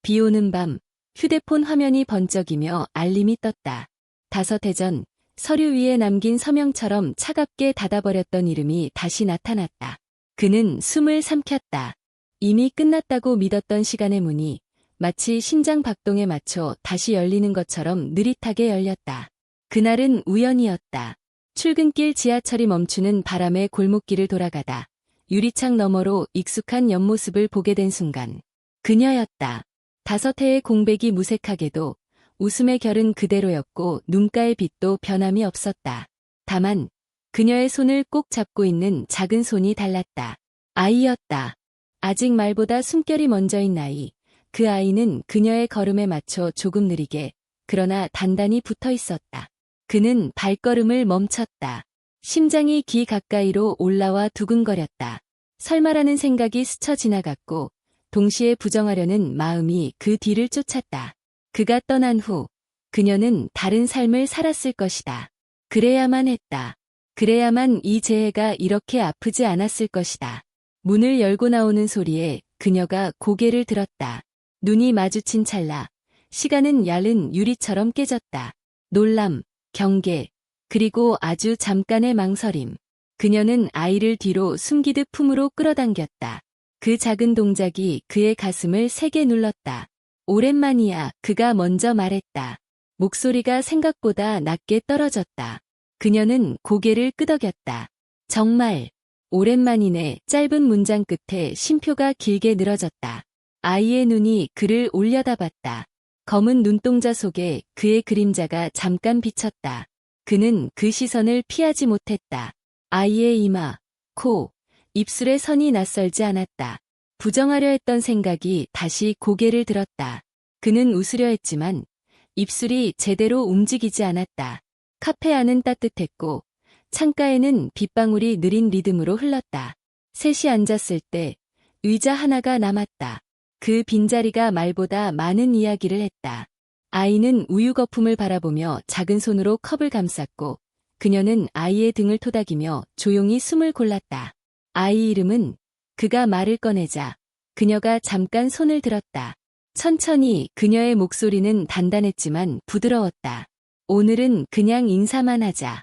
비 오는 밤, 휴대폰 화면이 번쩍이며 알림이 떴다. 5해 전, 서류 위에 남긴 서명처럼 차갑게 닫아버렸던 이름이 다시 나타났다. 그는 숨을 삼켰다. 이미 끝났다고 믿었던 시간의 문이 마치 심장 박동에 맞춰 다시 열리는 것처럼 느릿하게 열렸다. 그날은 우연이었다. 출근길 지하철이 멈추는 바람에 골목길을 돌아가다 유리창 너머로 익숙한 옆모습을 보게 된 순간 그녀였다. 5해의 공백이 무색하게도 웃음의 결은 그대로였고 눈가의 빛도 변함이 없었다. 다만 그녀의 손을 꼭 잡고 있는 작은 손이 달랐다. 아이였다. 아직 말보다 숨결이 먼저인 아이. 그 아이는 그녀의 걸음에 맞춰 조금 느리게 그러나 단단히 붙어 있었다. 그는 발걸음을 멈췄다. 심장이 귀 가까이로 올라와 두근거렸다. 설마라는 생각이 스쳐 지나갔고 동시에 부정하려는 마음이 그 뒤를 쫓았다. 그가 떠난 후 그녀는 다른 삶을 살았을 것이다. 그래야만 했다. 그래야만 이 재해가 이렇게 아프지 않았을 것이다. 문을 열고 나오는 소리에 그녀가 고개를 들었다. 눈이 마주친 찰나 시간은 얇은 유리처럼 깨졌다. 놀람, 경계, 그리고 아주 잠깐의 망설임. 그녀는 아이를 뒤로 숨기듯 품으로 끌어당겼다. 그 작은 동작이 그의 가슴을 세게 눌렀다. 오랜만이야. 그가 먼저 말했다. 목소리가 생각보다 낮게 떨어졌다. 그녀는 고개를 끄덕였다. 정말 오랜만이네. 짧은 문장 끝에 쉼표가 길게 늘어졌다. 아이의 눈이 그를 올려다봤다. 검은 눈동자 속에 그의 그림자가 잠깐 비쳤다. 그는 그 시선을 피하지 못했다. 아이의 이마, 코, 입술의 선이 낯설지 않았다. 부정하려 했던 생각이 다시 고개를 들었다. 그는 웃으려 했지만 입술이 제대로 움직이지 않았다. 카페 안은 따뜻했고 창가에는 빗방울이 느린 리듬으로 흘렀다. 셋이 앉았을 때 의자 하나가 남았다. 그 빈자리가 말보다 많은 이야기를 했다. 아이는 우유 거품을 바라보며 작은 손으로 컵을 감쌌고 그녀는 아이의 등을 토닥이며 조용히 숨을 골랐다. 아이 이름은 그가 말을 꺼내자 그녀가 잠깐 손을 들었다. 천천히 그녀의 목소리는 단단했지만 부드러웠다. 오늘은 그냥 인사만 하자.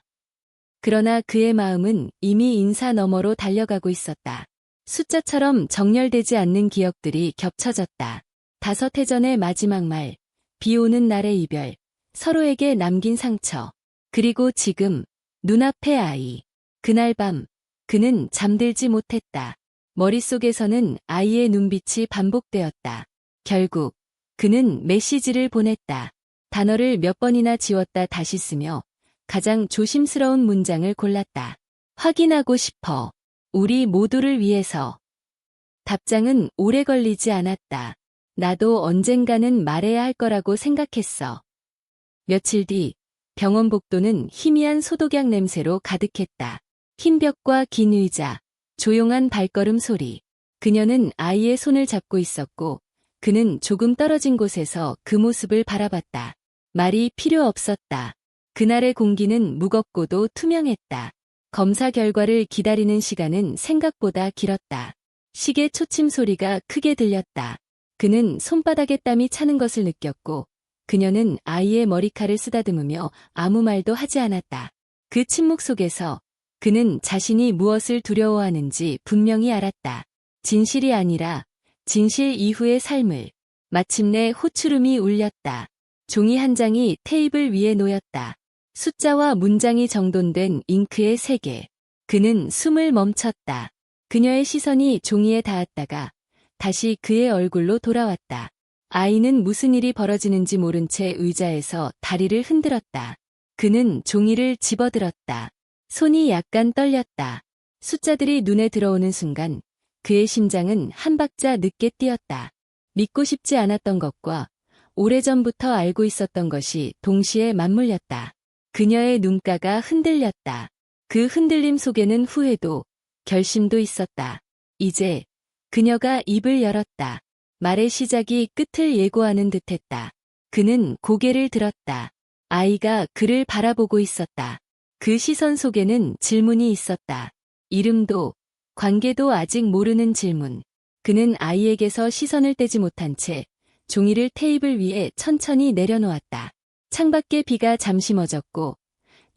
그러나 그의 마음은 이미 인사 너머로 달려가고 있었다. 숫자처럼 정렬되지 않는 기억들이 겹쳐졌다. 5해 전의 마지막 말, 비 오는 날의 이별, 서로에게 남긴 상처, 그리고 지금 눈앞의 아이. 그날 밤 그는 잠들지 못했다. 머릿속에서는 아이의 눈빛이 반복되었다. 결국 그는 메시지를 보냈다. 단어를 몇 번이나 지웠다 다시 쓰며 가장 조심스러운 문장을 골랐다. 확인하고 싶어. 우리 모두를 위해서. 답장은 오래 걸리지 않았다. 나도 언젠가는 말해야 할 거라고 생각했어. 며칠 뒤 병원 복도는 희미한 소독약 냄새로 가득했다. 흰 벽과 긴 의자, 조용한 발걸음 소리. 그녀는 아이의 손을 잡고 있었고 그는 조금 떨어진 곳에서 그 모습을 바라봤다. 말이 필요 없었다. 그날의 공기는 무겁고도 투명했다. 검사 결과를 기다리는 시간은 생각보다 길었다. 시계 초침 소리가 크게 들렸다. 그는 손바닥에 땀이 차는 것을 느꼈고 그녀는 아이의 머리칼을 쓰다듬으며 아무 말도 하지 않았다. 그 침묵 속에서 그는 자신이 무엇을 두려워하는지 분명히 알았다. 진실이 아니라 진실 이후의 삶을. 마침내 호출음이 울렸다. 종이 한 장이 테이블 위에 놓였다. 숫자와 문장이 정돈된 잉크의 세계. 그는 숨을 멈췄다. 그녀의 시선이 종이에 닿았다가 다시 그의 얼굴로 돌아왔다. 아이는 무슨 일이 벌어지는지 모른 채 의자에서 다리를 흔들었다. 그는 종이를 집어들었다. 손이 약간 떨렸다. 숫자들이 눈에 들어오는 순간 그의 심장은 한 박자 늦게 뛰었다. 믿고 싶지 않았던 것과 오래전부터 알고 있었던 것이 동시에 맞물렸다. 그녀의 눈가가 흔들렸다. 그 흔들림 속에는 후회도, 결심도 있었다. 이제 그녀가 입을 열었다. 말의 시작이 끝을 예고하는 듯했다. 그는 고개를 들었다. 아이가 그를 바라보고 있었다. 그 시선 속에는 질문이 있었다. 이름도, 관계도 아직 모르는 질문. 그는 아이에게서 시선을 떼지 못한 채 종이를 테이블 위에 천천히 내려놓았다. 창밖에 비가 잠시 멎었고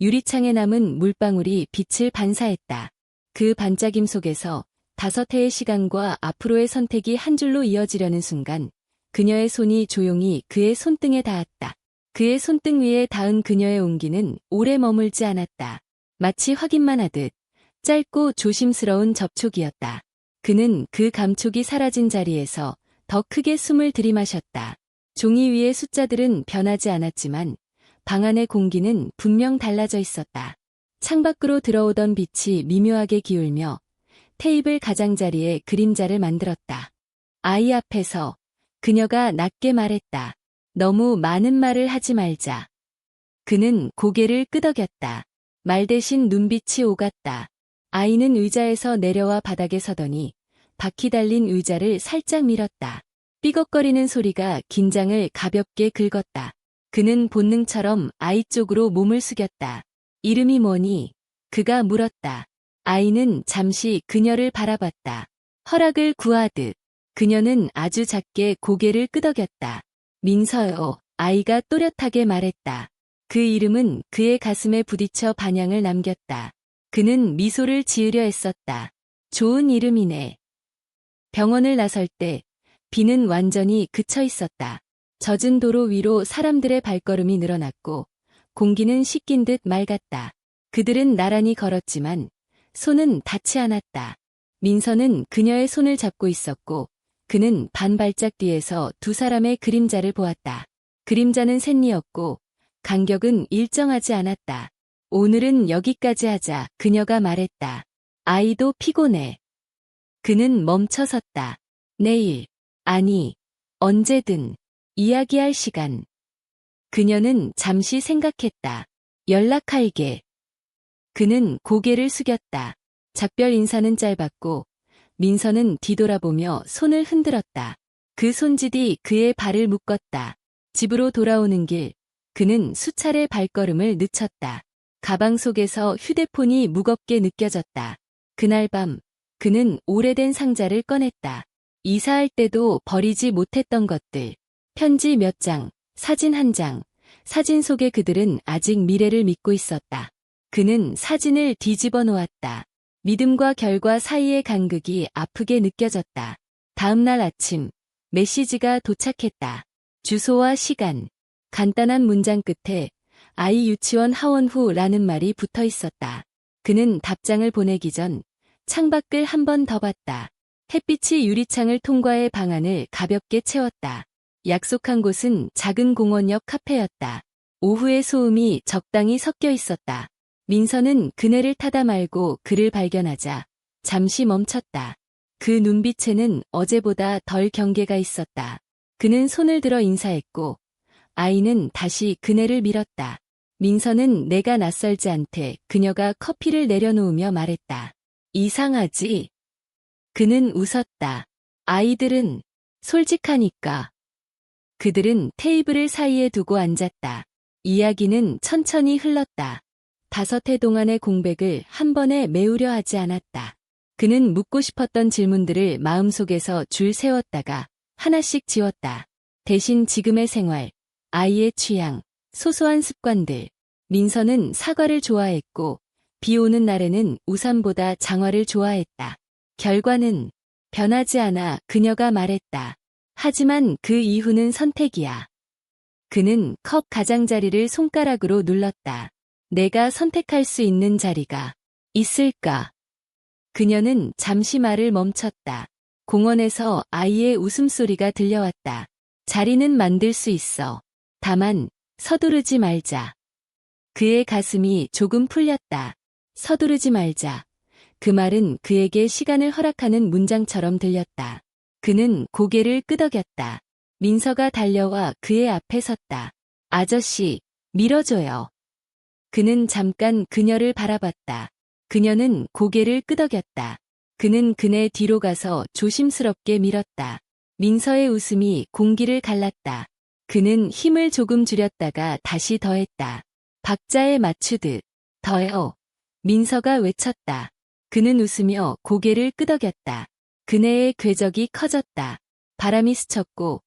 유리창에 남은 물방울이 빛을 반사했다. 그 반짝임 속에서 5해의 시간과 앞으로의 선택이 한 줄로 이어지려는 순간 그녀의 손이 조용히 그의 손등에 닿았다. 그의 손등 위에 닿은 그녀의 온기는 오래 머물지 않았다. 마치 확인만 하듯 짧고 조심스러운 접촉이었다. 그는 그 감촉이 사라진 자리에서 더 크게 숨을 들이마셨다. 종이 위의 숫자들은 변하지 않았지만 방 안의 공기는 분명 달라져 있었다. 창밖으로 들어오던 빛이 미묘하게 기울며 테이블 가장자리에 그림자를 만들었다. 아이 앞에서 그녀가 낮게 말했다. 너무 많은 말을 하지 말자. 그는 고개를 끄덕였다. 말 대신 눈빛이 오갔다. 아이는 의자에서 내려와 바닥에 서더니 바퀴 달린 의자를 살짝 밀었다. 삐걱거리는 소리가 긴장을 가볍게 긁었다. 그는 본능처럼 아이 쪽으로 몸을 숙였다. 이름이 뭐니? 그가 물었다. 아이는 잠시 그녀를 바라봤다. 허락을 구하듯. 그녀는 아주 작게 고개를 끄덕였다. 민서요. 아이가 또렷하게 말했다. 그 이름은 그의 가슴에 부딪혀 반향을 남겼다. 그는 미소를 지으려 했었다. 좋은 이름이네. 병원을 나설 때 비는 완전히 그쳐 있었다. 젖은 도로 위로 사람들의 발걸음이 늘어났고 공기는 씻긴 듯 맑았다. 그들은 나란히 걸었지만 손은 닿지 않았다. 민서는 그녀의 손을 잡고 있었고 그는 반 발짝 뒤에서 두 사람의 그림자를 보았다. 그림자는 샛이었고 간격은 일정하지 않았다. 오늘은 여기까지 하자. 그녀가 말했다. 아이도 피곤해. 그는 멈춰섰다. 내일, 아니, 언제든 이야기할 시간. 그녀는 잠시 생각했다. 연락할게. 그는 고개를 숙였다. 작별 인사는 짧았고 민서는 뒤돌아보며 손을 흔들었다. 그 손짓이 그의 발을 묶었다. 집으로 돌아오는 길, 그는 수차례 발걸음을 늦췄다. 가방 속에서 휴대폰이 무겁게 느껴졌다. 그날 밤, 그는 오래된 상자를 꺼냈다. 이사할 때도 버리지 못했던 것들. 편지 몇 장, 사진 한 장. 사진 속의 그들은 아직 미래를 믿고 있었다. 그는 사진을 뒤집어 놓았다. 믿음과 결과 사이의 간극이 아프게 느껴졌다. 다음 날 아침, 메시지가 도착했다. 주소와 시간. 간단한 문장 끝에 아이 유치원 하원 후라는 말이 붙어 있었다. 그는 답장을 보내기 전 창밖을 한 번 더 봤다. 햇빛이 유리창을 통과해 방안을 가볍게 채웠다. 약속한 곳은 작은 공원 옆 카페였다. 오후의 소음이 적당히 섞여 있었다. 민서는 그네를 타다 말고 그를 발견하자 잠시 멈췄다. 그 눈빛에는 어제보다 덜 경계가 있었다. 그는 손을 들어 인사했고 아이는 다시 그네를 밀었다. 민서는 내가 낯설지 않대. 그녀가 커피를 내려놓으며 말했다. 이상하지? 그는 웃었다. 아이들은 솔직하니까. 그들은 테이블을 사이에 두고 앉았다. 이야기는 천천히 흘렀다. 5해 동안의 공백을 한 번에 메우려 하지 않았다. 그는 묻고 싶었던 질문들을 마음속에서 줄 세웠다가 하나씩 지웠다. 대신 지금의 생활, 아이의 취향, 소소한 습관들. 민서는 사과를 좋아했고 비 오는 날에는 우산보다 장화를 좋아했다. 결과는 변하지 않아. 그녀가 말했다. 하지만 그 이후는 선택이야. 그는 컵 가장자리를 손가락으로 눌렀다. 내가 선택할 수 있는 자리가 있을까? 그녀는 잠시 말을 멈췄다. 공원에서 아이의 웃음소리가 들려왔다. 자리는 만들 수 있어. 다만 서두르지 말자. 그의 가슴이 조금 풀렸다. 서두르지 말자. 그 말은 그에게 시간을 허락하는 문장처럼 들렸다. 그는 고개를 끄덕였다. 민서가 달려와 그의 앞에 섰다. 아저씨, 밀어줘요. 그는 잠깐 그녀를 바라봤다. 그녀는 고개를 끄덕였다. 그는 그네 뒤로 가서 조심스럽게 밀었다. 민서의 웃음이 공기를 갈랐다. 그는 힘을 조금 줄였다가 다시 더했다. 박자에 맞추듯. 더요. 민서가 외쳤다. 그는 웃으며 고개를 끄덕였다. 그네의 궤적이 커졌다. 바람이 스쳤고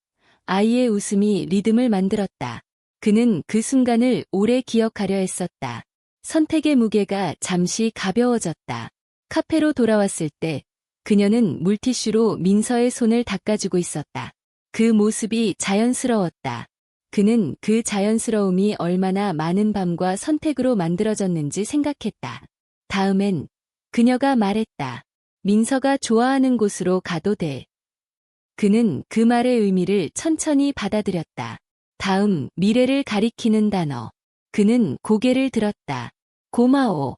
아이의 웃음이 리듬을 만들었다. 그는 그 순간을 오래 기억하려 했었다. 선택의 무게가 잠시 가벼워졌다. 카페로 돌아왔을 때 그녀는 물티슈로 민서의 손을 닦아주고 있었다. 그 모습이 자연스러웠다. 그는 그 자연스러움이 얼마나 많은 밤과 선택으로 만들어졌는지 생각했다. 다음엔 그녀가 말했다. 민서가 좋아하는 곳으로 가도 돼. 그는 그 말의 의미를 천천히 받아들였다. 다음, 미래를 가리키는 단어. 그는 고개를 들었다. 고마워.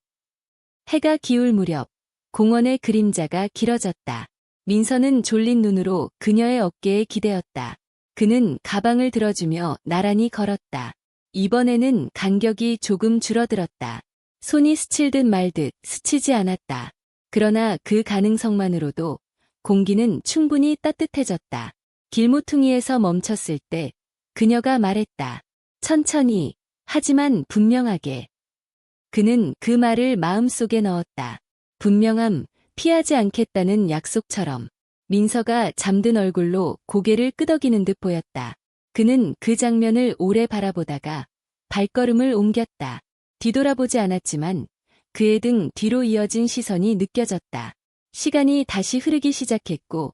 해가 기울 무렵 공원의 그림자가 길어졌다. 민서는 졸린 눈으로 그녀의 어깨에 기대었다. 그는 가방을 들어주며 나란히 걸었다. 이번에는 간격이 조금 줄어들었다. 손이 스칠듯 말듯 스치지 않았다. 그러나 그 가능성만으로도 공기는 충분히 따뜻해졌다. 길모퉁이에서 멈췄을 때 그녀가 말했다. 천천히, 하지만 분명하게. 그는 그 말을 마음속에 넣었다. 분명함, 피하지 않겠다는 약속처럼. 민서가 잠든 얼굴로 고개를 끄덕이는 듯 보였다. 그는 그 장면을 오래 바라보다가 발걸음을 옮겼다. 뒤돌아보지 않았지만 그의 등 뒤로 이어진 시선이 느껴졌다. 시간이 다시 흐르기 시작했고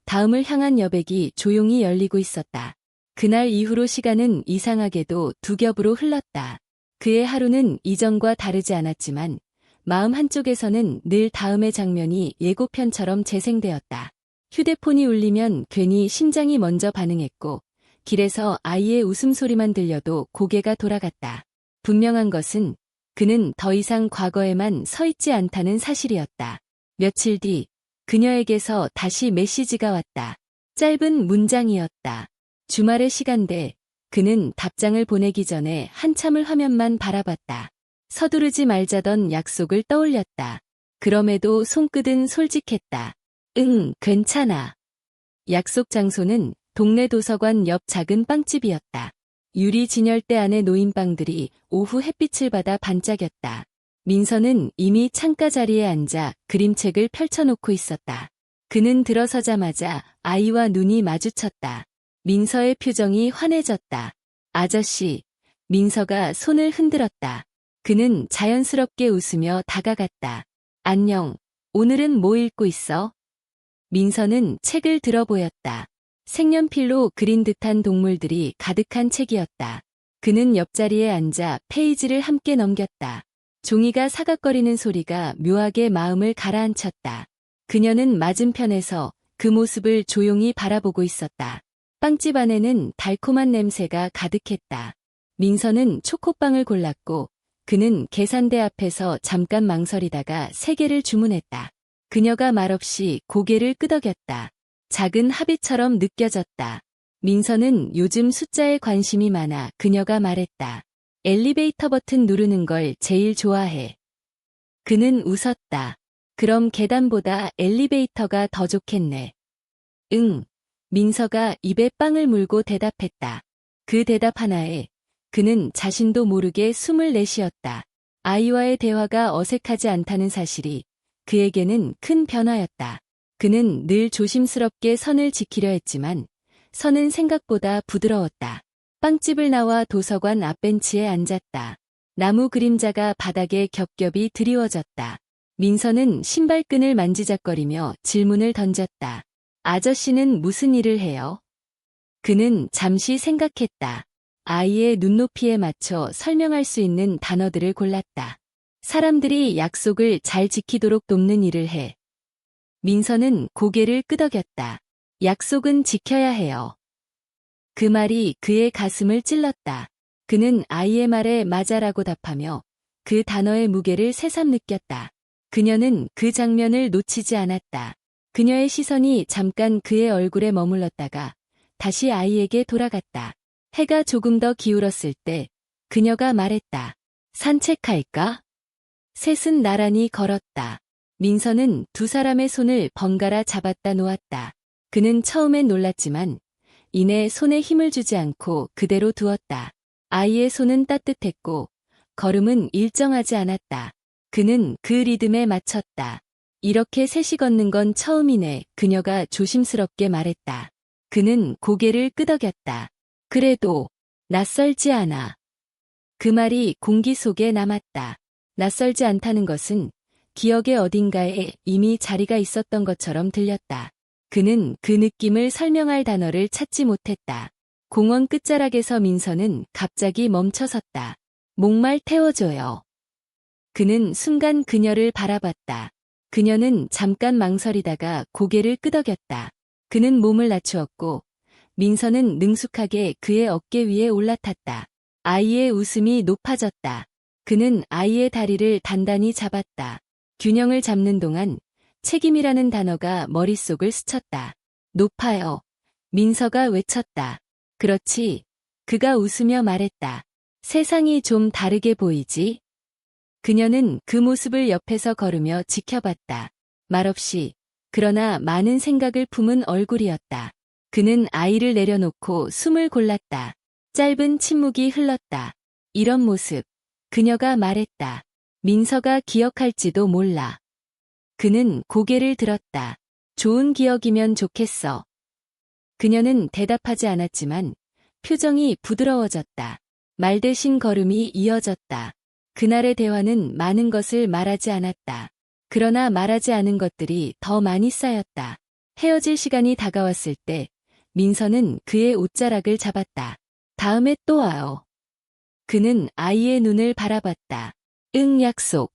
다음을 향한 여백이 조용히 열리고 있었다. 그날 이후로 시간은 이상하게도 두 겹으로 흘렀다. 그의 하루는 이전과 다르지 않았지만 마음 한쪽에서는 늘 다음의 장면이 예고편처럼 재생되었다. 휴대폰이 울리면 괜히 심장이 먼저 반응했고 길에서 아이의 웃음소리만 들려도 고개가 돌아갔다. 분명한 것은 그는 더 이상 과거에만 서 있지 않다는 사실이었다. 며칠 뒤 그녀에게서 다시 메시지가 왔다. 짧은 문장이었다. 주말의 시간대 그는 답장을 보내기 전에 한참을 화면만 바라봤다. 서두르지 말자던 약속을 떠올렸다. 그럼에도 손끝은 솔직했다. 응, 괜찮아. 약속 장소는 동네 도서관 옆 작은 빵집이었다. 유리 진열대 안에 놓인 빵들이 오후 햇빛을 받아 반짝였다. 민서는 이미 창가 자리에 앉아 그림책을 펼쳐놓고 있었다. 그는 들어서자마자 아이와 눈이 마주쳤다. 민서의 표정이 환해졌다. 아저씨, 민서가 손을 흔들었다. 그는 자연스럽게 웃으며 다가갔다. 안녕, 오늘은 뭐 읽고 있어? 민서는 책을 들어 보였다. 색연필로 그린 듯한 동물들이 가득한 책이었다. 그는 옆자리에 앉아 페이지를 함께 넘겼다. 종이가 사각거리는 소리가 묘하게 마음을 가라앉혔다. 그녀는 맞은편에서 그 모습을 조용히 바라보고 있었다. 빵집 안에는 달콤한 냄새가 가득했다. 민서는 초코빵을 골랐고 그는 계산대 앞에서 잠깐 망설이다가 3개를 주문했다. 그녀가 말없이 고개를 끄덕였다. 작은 합의처럼 느껴졌다. 민서는 요즘 숫자에 관심이 많아 그녀가 말했다. 엘리베이터 버튼 누르는 걸 제일 좋아해. 그는 웃었다. 그럼 계단보다 엘리베이터가 더 좋겠네. 응. 민서가 입에 빵을 물고 대답했다. 그 대답 하나에 그는 자신도 모르게 숨을 내쉬었다. 아이와의 대화가 어색하지 않다는 사실이 그에게는 큰 변화였다. 그는 늘 조심스럽게 선을 지키려 했지만 선은 생각보다 부드러웠다. 빵집을 나와 도서관 앞벤치에 앉았다. 나무 그림자가 바닥에 겹겹이 드리워졌다. 민서는 신발끈을 만지작거리며 질문을 던졌다. 아저씨는 무슨 일을 해요? 그는 잠시 생각했다. 아이의 눈높이에 맞춰 설명할 수 있는 단어들을 골랐다. 사람들이 약속을 잘 지키도록 돕는 일을 해. 민서는 고개를 끄덕였다. 약속은 지켜야 해요. 그 말이 그의 가슴을 찔렀다. 그는 아이의 말에 맞아라고 답하며 그 단어의 무게를 새삼 느꼈다. 그녀는 그 장면을 놓치지 않았다. 그녀의 시선이 잠깐 그의 얼굴에 머물렀다가 다시 아이에게 돌아갔다. 해가 조금 더 기울었을 때 그녀가 말했다. 산책할까? 셋은 나란히 걸었다. 민서는 두 사람의 손을 번갈아 잡았다 놓았다. 그는 처음엔 놀랐지만 이내 손에 힘을 주지 않고 그대로 두었다. 아이의 손은 따뜻했고 걸음은 일정하지 않았다. 그는 그 리듬에 맞췄다. 이렇게 셋이 걷는 건 처음이네. 그녀가 조심스럽게 말했다. 그는 고개를 끄덕였다. 그래도 낯설지 않아. 그 말이 공기 속에 남았다. 낯설지 않다는 것은 기억의 어딘가에 이미 자리가 있었던 것처럼 들렸다. 그는 그 느낌을 설명할 단어를 찾지 못했다. 공원 끝자락에서 민서는 갑자기 멈춰섰다. 목말 태워줘요. 그는 순간 그녀를 바라봤다. 그녀는 잠깐 망설이다가 고개를 끄덕였다. 그는 몸을 낮추었고 민서는 능숙하게 그의 어깨 위에 올라탔다. 아이의 웃음이 높아졌다. 그는 아이의 다리를 단단히 잡았다. 균형을 잡는 동안 책임이라는 단어가 머릿속을 스쳤다. 높아요. 민서가 외쳤다. 그렇지. 그가 웃으며 말했다. 세상이 좀 다르게 보이지? 그녀는 그 모습을 옆에서 걸으며 지켜봤다. 말없이, 그러나 많은 생각을 품은 얼굴이었다. 그는 아이를 내려놓고 숨을 골랐다. 짧은 침묵이 흘렀다. 이런 모습. 그녀가 말했다. 민서가 기억할지도 몰라. 그는 고개를 들었다. 좋은 기억이면 좋겠어. 그녀는 대답하지 않았지만 표정이 부드러워졌다. 말 대신 걸음이 이어졌다. 그날의 대화는 많은 것을 말하지 않았다. 그러나 말하지 않은 것들이 더 많이 쌓였다. 헤어질 시간이 다가왔을 때 민서는 그의 옷자락을 잡았다. 다음에 또 와요. 그는 아이의 눈을 바라봤다. 응, 약속.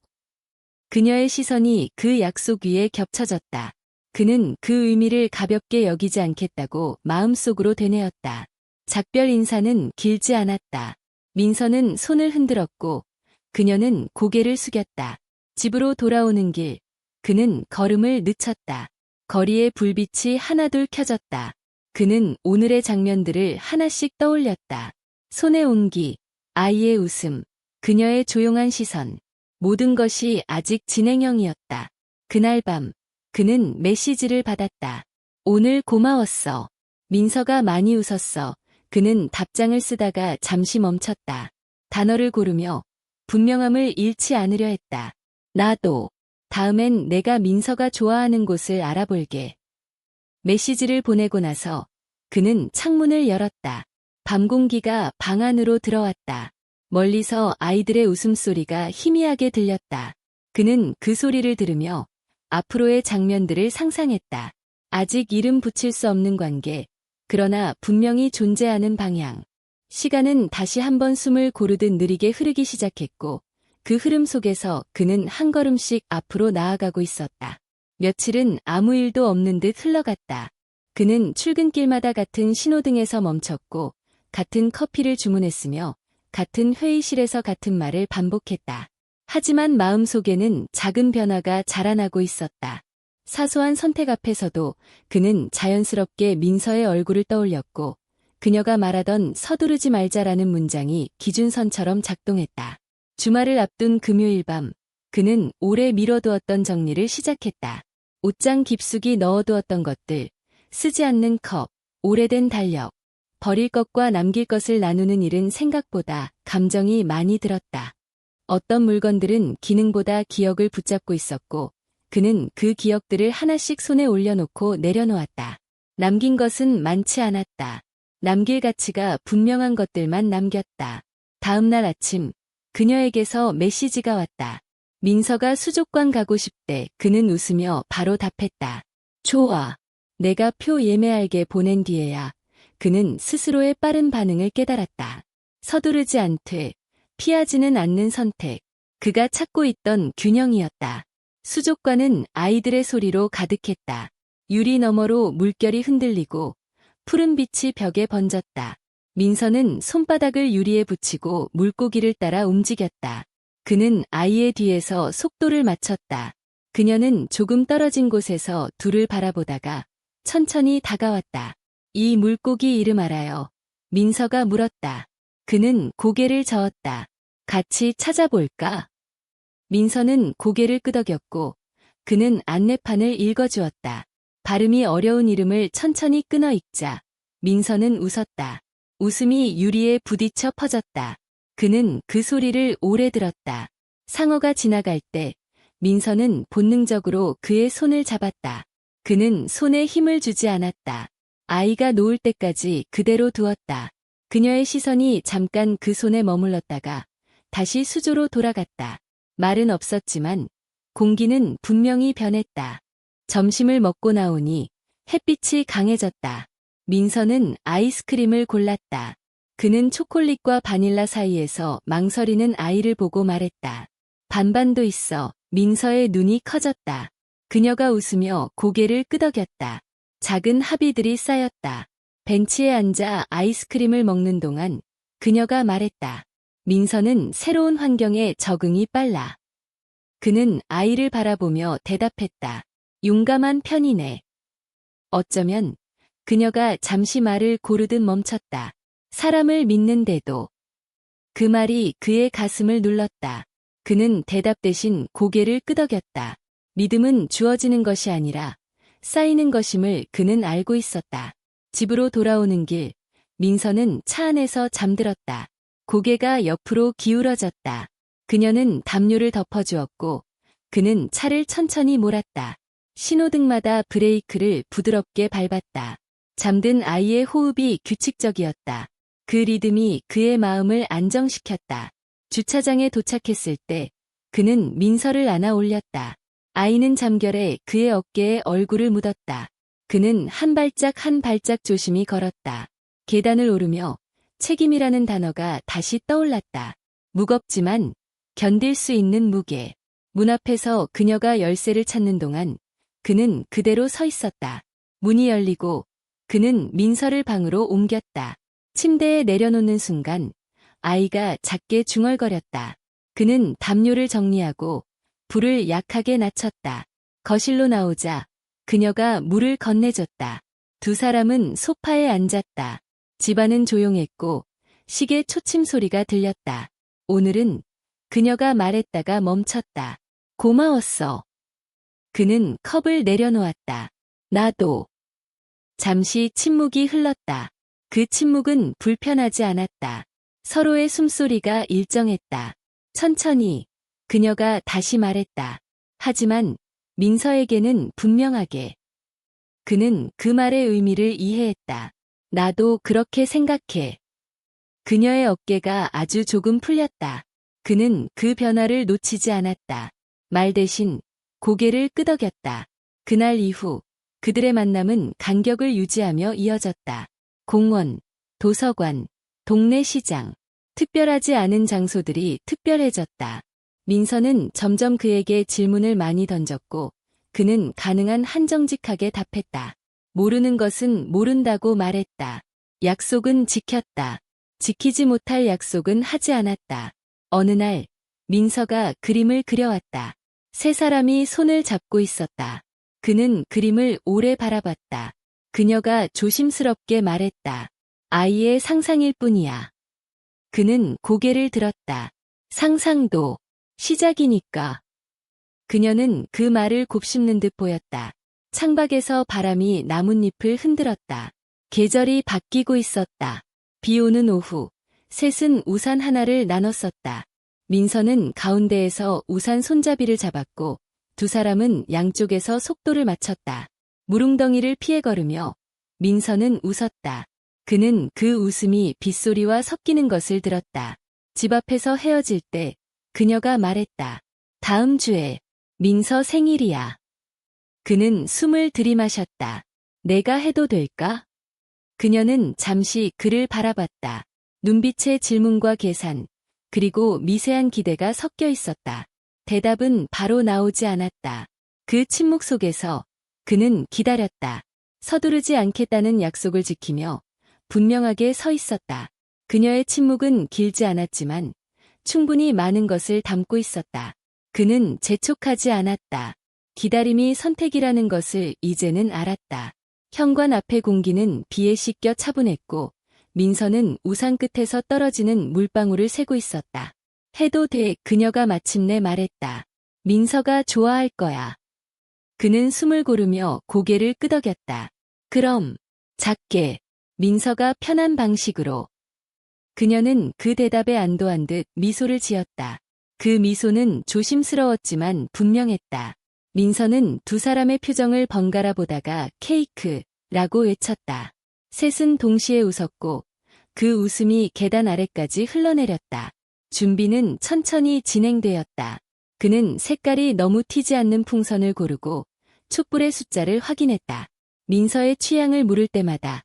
그녀의 시선이 그 약속 위에 겹쳐졌다. 그는 그 의미를 가볍게 여기지 않겠다고 마음속으로 되뇌었다. 작별 인사는 길지 않았다. 민서는 손을 흔들었고 그녀는 고개를 숙였다. 집으로 돌아오는 길, 그는 걸음을 늦췄다. 거리에 불빛이 하나둘 켜졌다. 그는 오늘의 장면들을 하나씩 떠올렸다. 손의 온기, 아이의 웃음, 그녀의 조용한 시선, 모든 것이 아직 진행형이었다. 그날 밤, 그는 메시지를 받았다. 오늘 고마웠어. 민서가 많이 웃었어. 그는 답장을 쓰다가 잠시 멈췄다. 단어를 고르며 분명함을 잃지 않으려 했다. 나도. 다음엔 내가 민서가 좋아하는 곳을 알아볼게. 메시지를 보내고 나서 그는 창문을 열었다. 밤 공기가 방 안으로 들어왔다. 멀리서 아이들의 웃음소리가 희미하게 들렸다. 그는 그 소리를 들으며 앞으로의 장면들을 상상했다. 아직 이름 붙일 수 없는 관계, 그러나 분명히 존재하는 방향. 시간은 다시 한번 숨을 고르듯 느리게 흐르기 시작했고 그 흐름 속에서 그는 한 걸음씩 앞으로 나아가고 있었다. 며칠은 아무 일도 없는 듯 흘러갔다. 그는 출근길마다 같은 신호등에서 멈췄고 같은 커피를 주문했으며 같은 회의실에서 같은 말을 반복했다. 하지만 마음속에는 작은 변화가 자라나고 있었다. 사소한 선택 앞에서도 그는 자연스럽게 민서의 얼굴을 떠올렸고 그녀가 말하던 서두르지 말자라는 문장이 기준선처럼 작동했다. 주말을 앞둔 금요일 밤, 그는 오래 미뤄두었던 정리를 시작했다. 옷장 깊숙이 넣어두었던 것들, 쓰지 않는 컵, 오래된 달력, 버릴 것과 남길 것을 나누는 일은 생각보다 감정이 많이 들었다. 어떤 물건들은 기능보다 기억을 붙잡고 있었고, 그는 그 기억들을 하나씩 손에 올려놓고 내려놓았다. 남긴 것은 많지 않았다. 남길 가치가 분명한 것들만 남겼다. 다음 날 아침, 그녀에게서 메시지가 왔다. 민서가 수족관 가고 싶대. 그는 웃으며 바로 답했다. 좋아. 내가 표 예매알게 보낸 뒤에야 그는 스스로의 빠른 반응을 깨달았다. 서두르지 않되, 피하지는 않는 선택. 그가 찾고 있던 균형이었다. 수족관은 아이들의 소리로 가득했다. 유리 너머로 물결이 흔들리고 푸른 빛이 벽에 번졌다. 민서는 손바닥을 유리에 붙이고 물고기를 따라 움직였다. 그는 아이의 뒤에서 속도를 맞췄다. 그녀는 조금 떨어진 곳에서 둘을 바라보다가 천천히 다가왔다. 이 물고기 이름 알아요? 민서가 물었다. 그는 고개를 저었다. 같이 찾아볼까? 민서는 고개를 끄덕였고 그는 안내판을 읽어주었다. 발음이 어려운 이름을 천천히 끊어 읽자. 민서는 웃었다. 웃음이 유리에 부딪혀 퍼졌다. 그는 그 소리를 오래 들었다. 상어가 지나갈 때 민서는 본능적으로 그의 손을 잡았다. 그는 손에 힘을 주지 않았다. 아이가 놓을 때까지 그대로 두었다. 그녀의 시선이 잠깐 그 손에 머물렀다가 다시 수조로 돌아갔다. 말은 없었지만 공기는 분명히 변했다. 점심을 먹고 나오니 햇빛이 강해졌다. 민서는 아이스크림을 골랐다. 그는 초콜릿과 바닐라 사이에서 망설이는 아이를 보고 말했다. 반반도 있어. 민서의 눈이 커졌다. 그녀가 웃으며 고개를 끄덕였다. 작은 합의들이 쌓였다. 벤치에 앉아 아이스크림을 먹는 동안 그녀가 말했다. 민서는 새로운 환경에 적응이 빨라. 그는 아이를 바라보며 대답했다. 용감한 편이네. 어쩌면 그녀가 잠시 말을 고르듯 멈췄다. 사람을 믿는데도. 그 말이 그의 가슴을 눌렀다. 그는 대답 대신 고개를 끄덕였다. 믿음은 주어지는 것이 아니라 쌓이는 것임을 그는 알고 있었다. 집으로 돌아오는 길, 민서는 차 안에서 잠들었다. 고개가 옆으로 기울어졌다. 그녀는 담요를 덮어주었고 그는 차를 천천히 몰았다. 신호등마다 브레이크를 부드럽게 밟았다. 잠든 아이의 호흡이 규칙적이었다. 그 리듬이 그의 마음을 안정시켰다. 주차장에 도착했을 때 그는 민서를 안아 올렸다. 아이는 잠결에 그의 어깨에 얼굴을 묻었다. 그는 한 발짝 한 발짝 조심히 걸었다. 계단을 오르며 책임이라는 단어가 다시 떠올랐다. 무겁지만 견딜 수 있는 무게. 문 앞에서 그녀가 열쇠를 찾는 동안 그는 그대로 서 있었다. 문이 열리고 그는 민서를 방으로 옮겼다. 침대에 내려놓는 순간 아이가 작게 중얼거렸다. 그는 담요를 정리하고 불을 약하게 낮췄다. 거실로 나오자 그녀가 물을 건네줬다. 두 사람은 소파에 앉았다. 집안은 조용했고 시계 초침 소리가 들렸다. 오늘은 그녀가 말했다가 멈췄다. 고마웠어. 그는 컵을 내려놓았다. 나도. 잠시 침묵이 흘렀다. 그 침묵은 불편하지 않았다. 서로의 숨소리가 일정했다. 천천히 그녀가 다시 말했다. 하지만 민서에게는 분명하게. 그는 그 말의 의미를 이해했다. 나도 그렇게 생각해. 그녀의 어깨가 아주 조금 풀렸다. 그는 그 변화를 놓치지 않았다. 말 대신 고개를 끄덕였다. 그날 이후 그들의 만남은 간격을 유지하며 이어졌다. 공원, 도서관, 동네 시장, 특별하지 않은 장소들이 특별해졌다. 민서는 점점 그에게 질문을 많이 던졌고 그는 가능한 한 정직하게 답했다. 모르는 것은 모른다고 말했다. 약속은 지켰다. 지키지 못할 약속은 하지 않았다. 어느 날 민서가 그림을 그려왔다. 세 사람이 손을 잡고 있었다. 그는 그림을 오래 바라봤다. 그녀가 조심스럽게 말했다. 아이의 상상일 뿐이야. 그는 고개를 들었다. 상상도 시작이니까. 그녀는 그 말을 곱씹는 듯 보였다. 창밖에서 바람이 나뭇잎을 흔들었다. 계절이 바뀌고 있었다. 비 오는 오후, 셋은 우산 하나를 나눴었다. 민서는 가운데에서 우산 손잡이를 잡았고 두 사람은 양쪽에서 속도를 맞췄다. 무릉덩이를 피해 걸으며 민서는 웃었다. 그는 그 웃음이 빗소리와 섞이는 것을 들었다. 집 앞에서 헤어질 때 그녀가 말했다. 다음 주에 민서 생일이야. 그는 숨을 들이마셨다. 내가 해도 될까? 그녀는 잠시 그를 바라봤다. 눈빛의 질문과 계산, 그리고 미세한 기대가 섞여 있었다. 대답은 바로 나오지 않았다. 그 침묵 속에서 그는 기다렸다. 서두르지 않겠다는 약속을 지키며 분명하게 서 있었다. 그녀의 침묵은 길지 않았지만 충분히 많은 것을 담고 있었다. 그는 재촉하지 않았다. 기다림이 선택이라는 것을 이제는 알았다. 현관 앞의 공기는 비에 씻겨 차분했고 민서는 우산 끝에서 떨어지는 물방울을 세고 있었다. 해도 돼. 그녀가 마침내 말했다. 민서가 좋아할 거야. 그는 숨을 고르며 고개를 끄덕였다. 그럼 작게. 민서가 편한 방식으로. 그녀는 그 대답에 안도한 듯 미소를 지었다. 그 미소는 조심스러웠지만 분명했다. 민서는 두 사람의 표정을 번갈아 보다가 케이크, 라고 외쳤다. 셋은 동시에 웃었고 그 웃음이 계단 아래까지 흘러내렸다. 준비는 천천히 진행되었다. 그는 색깔이 너무 튀지 않는 풍선을 고르고 촛불의 숫자를 확인했다. 민서의 취향을 물을 때마다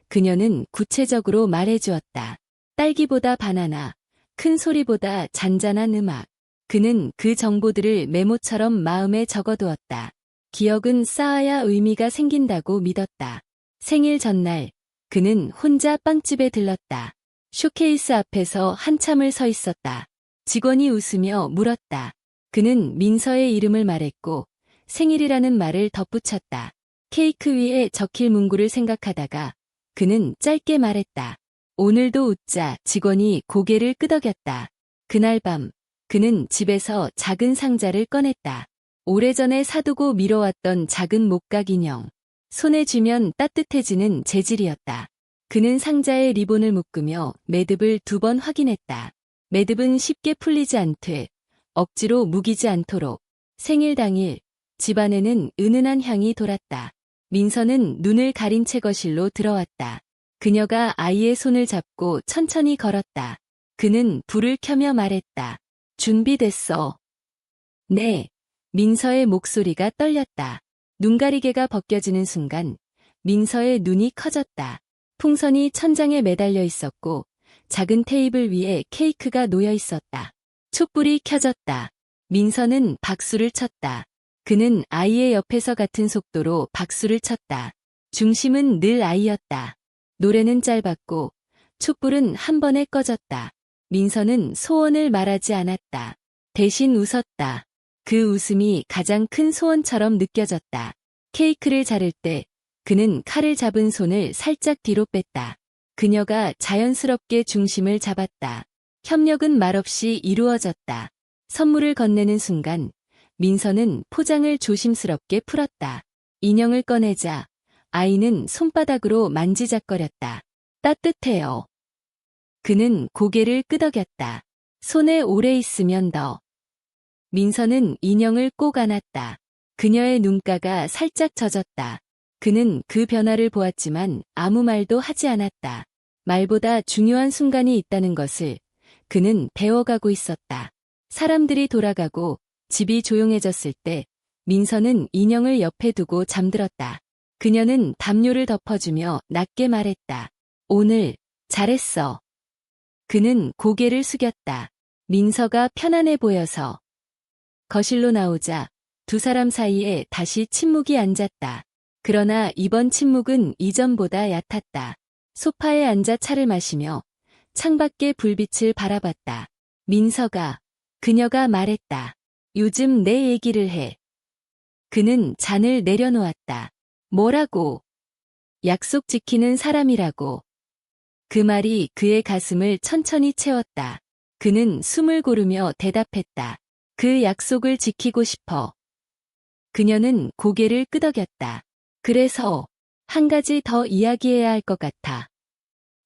그녀는 구체적으로 말해주었다. 딸기보다 바나나, 큰 소리보다 잔잔한 음악. 그는 그 정보들을 메모처럼 마음에 적어두었다. 기억은 쌓아야 의미가 생긴다고 믿었다. 생일 전날, 그는 혼자 빵집에 들렀다. 쇼케이스 앞에서 한참을 서 있었다. 직원이 웃으며 물었다. 그는 민서의 이름을 말했고 생일이라는 말을 덧붙였다. 케이크 위에 적힐 문구를 생각하다가 그는 짧게 말했다. 오늘도 웃자. 직원이 고개를 끄덕였다. 그날 밤 그는 집에서 작은 상자를 꺼냈다. 오래전에 사두고 미뤄왔던 작은 목각 인형. 손에 쥐면 따뜻해지는 재질이었다. 그는 상자에 리본을 묶으며 매듭을 2번 확인했다. 매듭은 쉽게 풀리지 않되 억지로 무기지 않도록. 생일 당일 집안에는 은은한 향이 돌았다. 민서는 눈을 가린 채 거실로 들어왔다. 그녀가 아이의 손을 잡고 천천히 걸었다. 그는 불을 켜며 말했다. 준비됐어. 네. 민서의 목소리가 떨렸다. 눈가리개가 벗겨지는 순간 민서의 눈이 커졌다. 풍선이 천장에 매달려 있었고 작은 테이블 위에 케이크가 놓여 있었다. 촛불이 켜졌다. 민서는 박수를 쳤다. 그는 아이의 옆에서 같은 속도로 박수를 쳤다. 중심은 늘 아이였다. 노래는 짧았고 촛불은 한 번에 꺼졌다. 민서는 소원을 말하지 않았다. 대신 웃었다. 그 웃음이 가장 큰 소원처럼 느껴졌다. 케이크를 자를 때 그는 칼을 잡은 손을 살짝 뒤로 뺐다. 그녀가 자연스럽게 중심을 잡았다. 협력은 말없이 이루어졌다. 선물을 건네는 순간 민서는 포장을 조심스럽게 풀었다. 인형을 꺼내자 아이는 손바닥으로 만지작거렸다. 따뜻해요. 그는 고개를 끄덕였다. 손에 오래 있으면 더. 민서는 인형을 꼭 안았다. 그녀의 눈가가 살짝 젖었다. 그는 그 변화를 보았지만 아무 말도 하지 않았다. 말보다 중요한 순간이 있다는 것을 그는 배워가고 있었다. 사람들이 돌아가고 집이 조용해졌을 때 민서는 인형을 옆에 두고 잠들었다. 그녀는 담요를 덮어주며 낮게 말했다. 오늘 잘했어. 그는 고개를 숙였다. 민서가 편안해 보여서. 거실로 나오자 2 사람 사이에 다시 침묵이 앉았다. 그러나 이번 침묵은 이전보다 얕았다. 소파에 앉아 차를 마시며 창밖의 불빛을 바라봤다. 민서가, 그녀가 말했다. 요즘 내 얘기를 해. 그는 잔을 내려놓았다. 뭐라고? 약속 지키는 사람이라고. 그 말이 그의 가슴을 천천히 채웠다. 그는 숨을 고르며 대답했다. 그 약속을 지키고 싶어. 그녀는 고개를 끄덕였다. 그래서 한 가지 더 이야기해야 할 것 같아.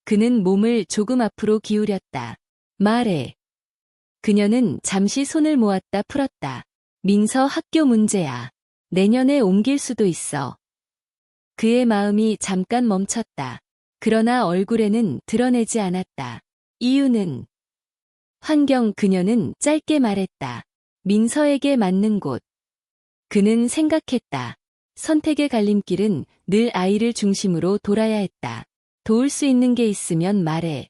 그는 몸을 조금 앞으로 기울였다. 말해. 그녀는 잠시 손을 모았다 풀었다. 민서 학교 문제야. 내년에 옮길 수도 있어. 그의 마음이 잠깐 멈췄다. 그러나 얼굴에는 드러내지 않았다. 이유는 환경. 그녀는 짧게 말했다. 민서에게 맞는 곳. 그는 생각했다. 선택의 갈림길은 늘 아이를 중심으로 돌아야 했다. 도울 수 있는 게 있으면 말해.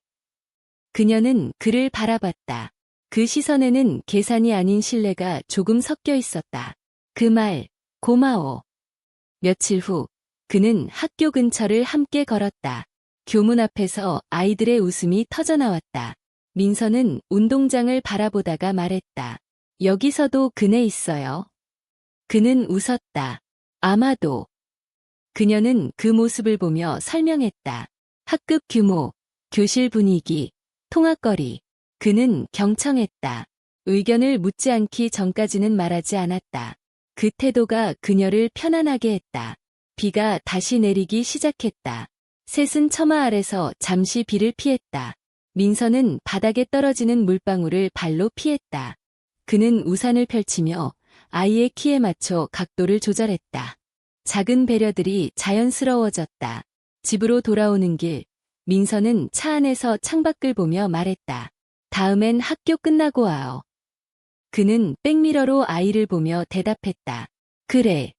그녀는 그를 바라봤다. 그 시선에는 계산이 아닌 신뢰가 조금 섞여 있었다. 그 말, 고마워. 며칠 후, 그는 학교 근처를 함께 걸었다. 교문 앞에서 아이들의 웃음이 터져나왔다. 민서는 운동장을 바라보다가 말했다. 여기서도 그네 있어요. 그는 웃었다. 아마도. 그녀는 그 모습을 보며 설명했다. 학급 규모, 교실 분위기, 통학거리. 그는 경청했다. 의견을 묻지 않기 전까지는 말하지 않았다. 그 태도가 그녀를 편안하게 했다. 비가 다시 내리기 시작했다. 셋은 처마 아래서 잠시 비를 피했다. 민서는 바닥에 떨어지는 물방울을 발로 피했다. 그는 우산을 펼치며 아이의 키에 맞춰 각도를 조절했다. 작은 배려들이 자연스러워졌다. 집으로 돌아오는 길, 민서는 차 안에서 창밖을 보며 말했다. 다음엔 학교 끝나고 와요. 그는 백미러로 아이를 보며 대답했다. 그래.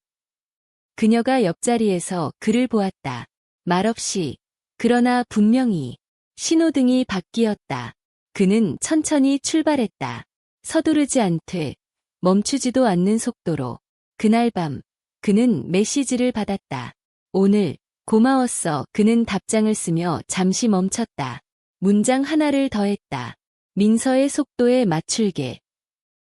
그녀가 옆자리에서 그를 보았다. 말없이. 그러나 분명히. 신호등이 바뀌었다. 그는 천천히 출발했다. 서두르지 않되 멈추지도 않는 속도로. 그날 밤 그는 메시지를 받았다. 오늘 고마웠어. 그는 답장을 쓰며 잠시 멈췄다. 문장 하나를 더했다. 민서의 속도에 맞출게.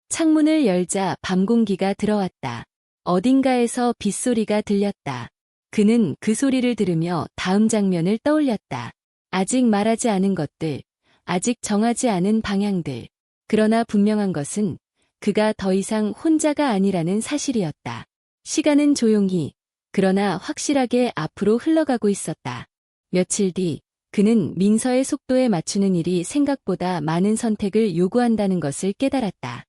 창문을 열자 밤 공기가 들어왔다. 어딘가에서 빗소리가 들렸다. 그는 그 소리를 들으며 다음 장면을 떠올렸다. 아직 말하지 않은 것들, 아직 정하지 않은 방향들. 그러나 분명한 것은 그가 더 이상 혼자가 아니라는 사실이었다. 시간은 조용히, 그러나 확실하게 앞으로 흘러가고 있었다. 며칠 뒤, 그는 민서의 속도에 맞추는 일이 생각보다 많은 선택을 요구한다는 것을 깨달았다.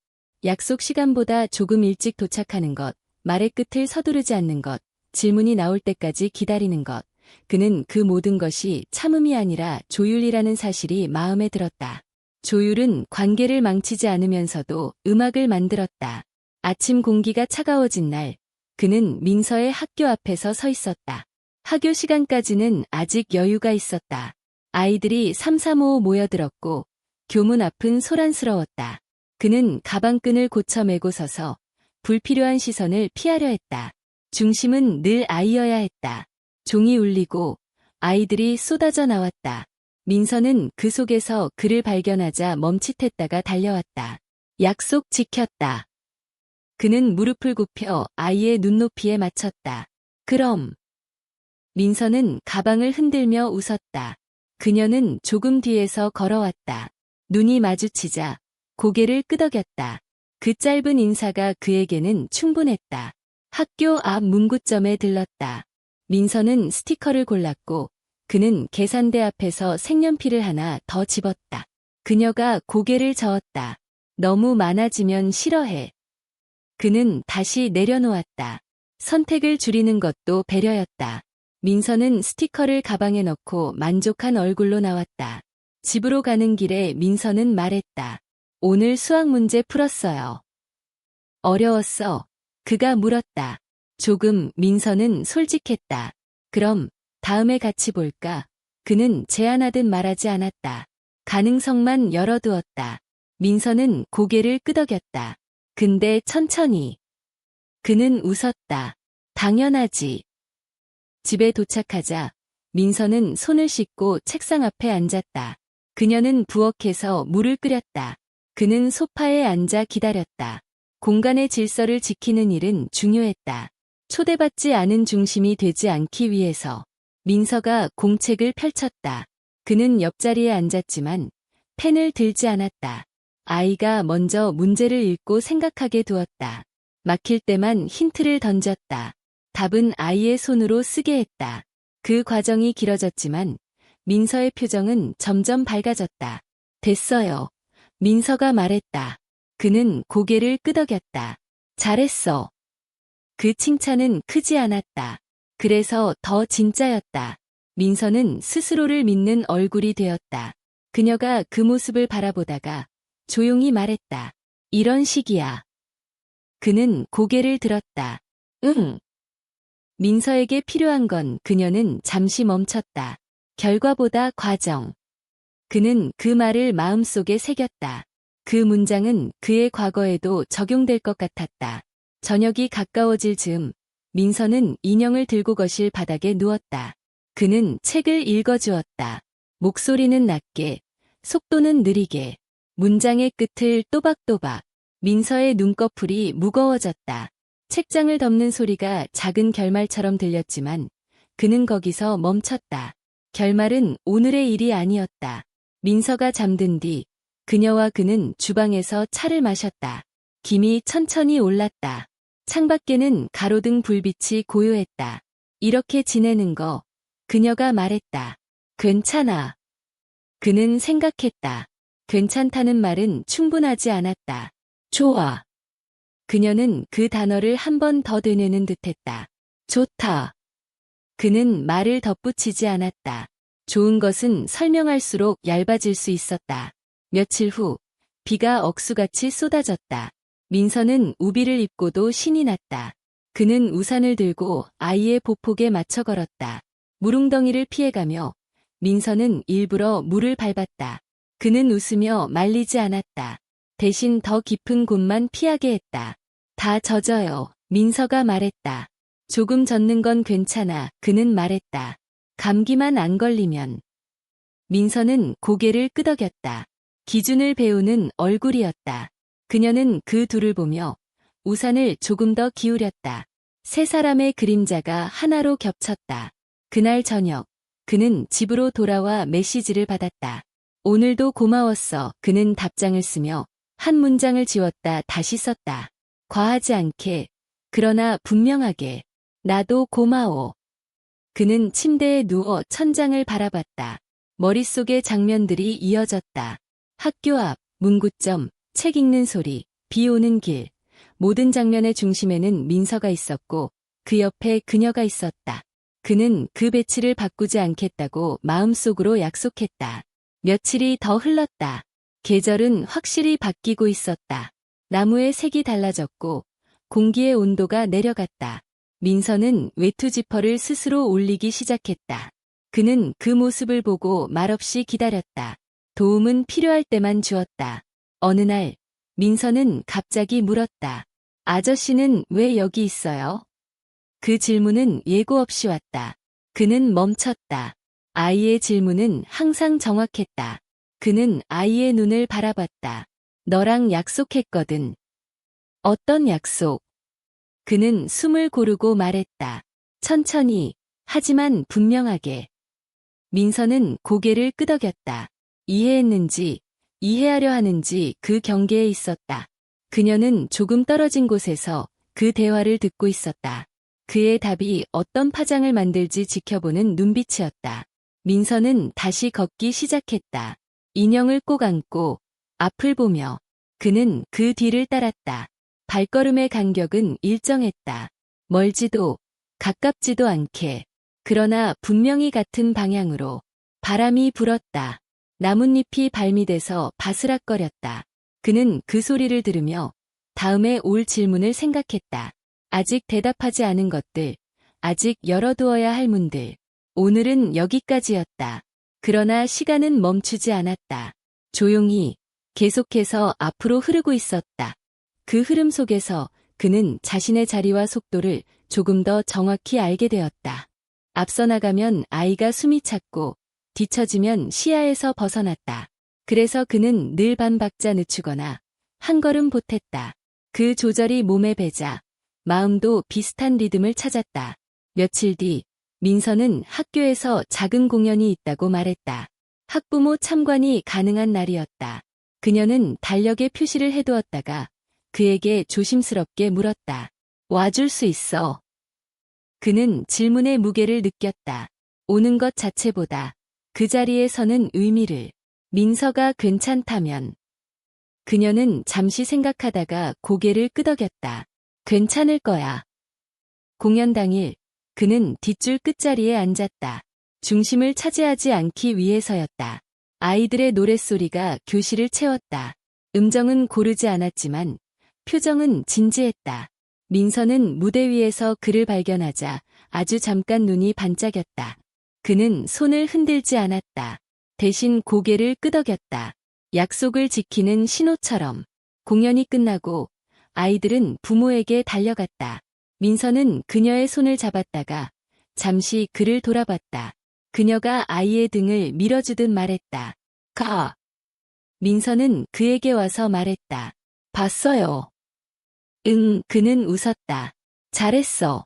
약속 시간보다 조금 일찍 도착하는 것, 말의 끝을 서두르지 않는 것, 질문이 나올 때까지 기다리는 것. 그는 그 모든 것이 참음이 아니라 조율이라는 사실이 마음에 들었다. 조율은 관계를 망치지 않으면서도 음악을 만들었다. 아침 공기가 차가워진 날, 그는 민서의 학교 앞에서 서 있었다. 학교 시간까지는 아직 여유가 있었다. 아이들이 삼삼오오 모여들었고 교문 앞은 소란스러웠다. 그는 가방끈을 고쳐 매고 서서 불필요한 시선을 피하려 했다. 중심은 늘 아이여야 했다. 종이 울리고 아이들이 쏟아져 나왔다. 민서는 그 속에서 그를 발견하자 멈칫했다가 달려왔다. 약속 지켰다. 그는 무릎을 굽혀 아이의 눈높이에 맞췄다. 그럼. 민서는 가방을 흔들며 웃었다. 그녀는 조금 뒤에서 걸어왔다. 눈이 마주치자 고개를 끄덕였다. 그 짧은 인사가 그에게는 충분했다. 학교 앞 문구점에 들렀다. 민서는 스티커를 골랐고 그는 계산대 앞에서 색연필을 하나 더 집었다. 그녀가 고개를 저었다. 너무 많아지면 싫어해. 그는 다시 내려놓았다. 선택을 줄이는 것도 배려였다. 민서는 스티커를 가방에 넣고 만족한 얼굴로 나왔다. 집으로 가는 길에 민서는 말했다. 오늘 수학 문제 풀었어요. 어려웠어. 그가 물었다. 조금. 민서는 솔직했다. 그럼 다음에 같이 볼까? 그는 제안하듯 말하지 않았다. 가능성만 열어두었다. 민서는 고개를 끄덕였다. 근데 천천히. 그는 웃었다. 당연하지. 집에 도착하자 민서는 손을 씻고 책상 앞에 앉았다. 그녀는 부엌에서 물을 끓였다. 그는 소파에 앉아 기다렸다. 공간의 질서를 지키는 일은 중요했다. 초대받지 않은 중심이 되지 않기 위해서. 민서가 공책을 펼쳤다. 그는 옆자리에 앉았지만 펜을 들지 않았다. 아이가 먼저 문제를 읽고 생각하게 두었다. 막힐 때만 힌트를 던졌다. 답은 아이의 손으로 쓰게 했다. 그 과정이 길어졌지만 민서의 표정은 점점 밝아졌다. 됐어요. 민서가 말했다. 그는 고개를 끄덕였다. 잘했어. 그 칭찬은 크지 않았다. 그래서 더 진짜였다. 민서는 스스로를 믿는 얼굴이 되었다. 그녀가 그 모습을 바라보다가 조용히 말했다. 이런 식이야. 그는 고개를 들었다. 응. 민서에게 필요한 건 그녀는 잠시 멈췄다. 결과보다 과정. 그는 그 말을 마음속에 새겼다. 그 문장은 그의 과거에도 적용될 것 같았다. 저녁이 가까워질 즈음 민서는 인형을 들고 거실 바닥에 누웠다. 그는 책을 읽어주었다. 목소리는 낮게, 속도는 느리게, 문장의 끝을 또박또박. 민서의 눈꺼풀이 무거워졌다. 책장을 덮는 소리가 작은 결말처럼 들렸지만 그는 거기서 멈췄다. 결말은 오늘의 일이 아니었다. 민서가 잠든 뒤 그녀와 그는 주방에서 차를 마셨다. 김이 천천히 올랐다. 창밖에는 가로등 불빛이 고요했다. 이렇게 지내는 거. 그녀가 말했다. 괜찮아. 그는 생각했다. 괜찮다는 말은 충분하지 않았다. 좋아. 그녀는 그 단어를 한 번 더 되뇌는 듯했다. 좋다. 그는 말을 덧붙이지 않았다. 좋은 것은 설명할수록 얇아질 수 있었다. 며칠 후, 비가 억수같이 쏟아졌다. 민서는 우비를 입고도 신이 났다. 그는 우산을 들고 아이의 보폭에 맞춰 걸었다. 물웅덩이를 피해가며 민서는 일부러 물을 밟았다. 그는 웃으며 말리지 않았다. 대신 더 깊은 곳만 피하게 했다. 다 젖어요. 민서가 말했다. 조금 젖는 건 괜찮아. 그는 말했다. 감기만 안 걸리면. 민서는 고개를 끄덕였다. 기준을 배우는 얼굴이었다. 그녀는 그 둘을 보며 우산을 조금 더 기울였다. 세 사람의 그림자가 하나로 겹쳤다. 그날 저녁, 그는 집으로 돌아와 메시지를 받았다. 오늘도 고마웠어. 그는 답장을 쓰며 한 문장을 지웠다 다시 썼다. 과하지 않게, 그러나 분명하게. 나도 고마워. 그는 침대에 누워 천장을 바라봤다. 머릿속의 장면들이 이어졌다. 학교 앞, 문구점, 책 읽는 소리, 비 오는 길. 모든 장면의 중심에는 민서가 있었고 그 옆에 그녀가 있었다. 그는 그 배치를 바꾸지 않겠다고 마음속으로 약속했다. 며칠이 더 흘렀다. 계절은 확실히 바뀌고 있었다. 나무의 색이 달라졌고 공기의 온도가 내려갔다. 민서는 외투 지퍼를 스스로 올리기 시작했다. 그는 그 모습을 보고 말없이 기다렸다. 도움은 필요할 때만 주었다. 어느 날 민서는 갑자기 물었다. 아저씨는 왜 여기 있어요? 그 질문은 예고 없이 왔다. 그는 멈췄다. 아이의 질문은 항상 정확했다. 그는 아이의 눈을 바라봤다. 너랑 약속했거든. 어떤 약속? 그는 숨을 고르고 말했다. 천천히, 하지만 분명하게. 민서는 고개를 끄덕였다. 이해했는지, 이해하려 하는지 그 경계에 있었다. 그녀는 조금 떨어진 곳에서 그 대화를 듣고 있었다. 그의 답이 어떤 파장을 만들지 지켜보는 눈빛이었다. 민서는 다시 걷기 시작했다. 인형을 꼭 안고 앞을 보며 그는 그 뒤를 따랐다. 발걸음의 간격은 일정했다. 멀지도 가깝지도 않게. 그러나 분명히 같은 방향으로. 바람이 불었다. 나뭇잎이 발밑에서 바스락거렸다. 그는 그 소리를 들으며 다음에 올 질문을 생각했다. 아직 대답하지 않은 것들, 아직 열어두어야 할 문들. 오늘은 여기까지였다. 그러나 시간은 멈추지 않았다. 조용히, 계속해서 앞으로 흐르고 있었다. 그 흐름 속에서 그는 자신의 자리와 속도를 조금 더 정확히 알게 되었다. 앞서 나가면 아이가 숨이 찼고 뒤처지면 시야에서 벗어났다. 그래서 그는 늘 반박자 늦추거나 한 걸음 보탰다. 그 조절이 몸에 배자 마음도 비슷한 리듬을 찾았다. 며칠 뒤 민서는 학교에서 작은 공연이 있다고 말했다. 학부모 참관이 가능한 날이었다. 그녀는 달력에 표시를 해두었다가 그에게 조심스럽게 물었다. 와줄 수 있어? 그는 질문의 무게를 느꼈다. 오는 것 자체보다 그 자리에 서는 의미를. 민서가 괜찮다면. 그녀는 잠시 생각하다가 고개를 끄덕였다. 괜찮을 거야. 공연 당일 그는 뒷줄 끝자리에 앉았다. 중심을 차지하지 않기 위해서였다. 아이들의 노랫소리가 교실을 채웠다. 음정은 고르지 않았지만 표정은 진지했다. 민서는 무대 위에서 그를 발견하자 아주 잠깐 눈이 반짝였다. 그는 손을 흔들지 않았다. 대신 고개를 끄덕였다. 약속을 지키는 신호처럼. 공연이 끝나고 아이들은 부모에게 달려갔다. 민서는 그녀의 손을 잡았다가 잠시 그를 돌아봤다. 그녀가 아이의 등을 밀어주듯 말했다. 가. 민서는 그에게 와서 말했다. 봤어요. 응, 그는 웃었다. 잘했어.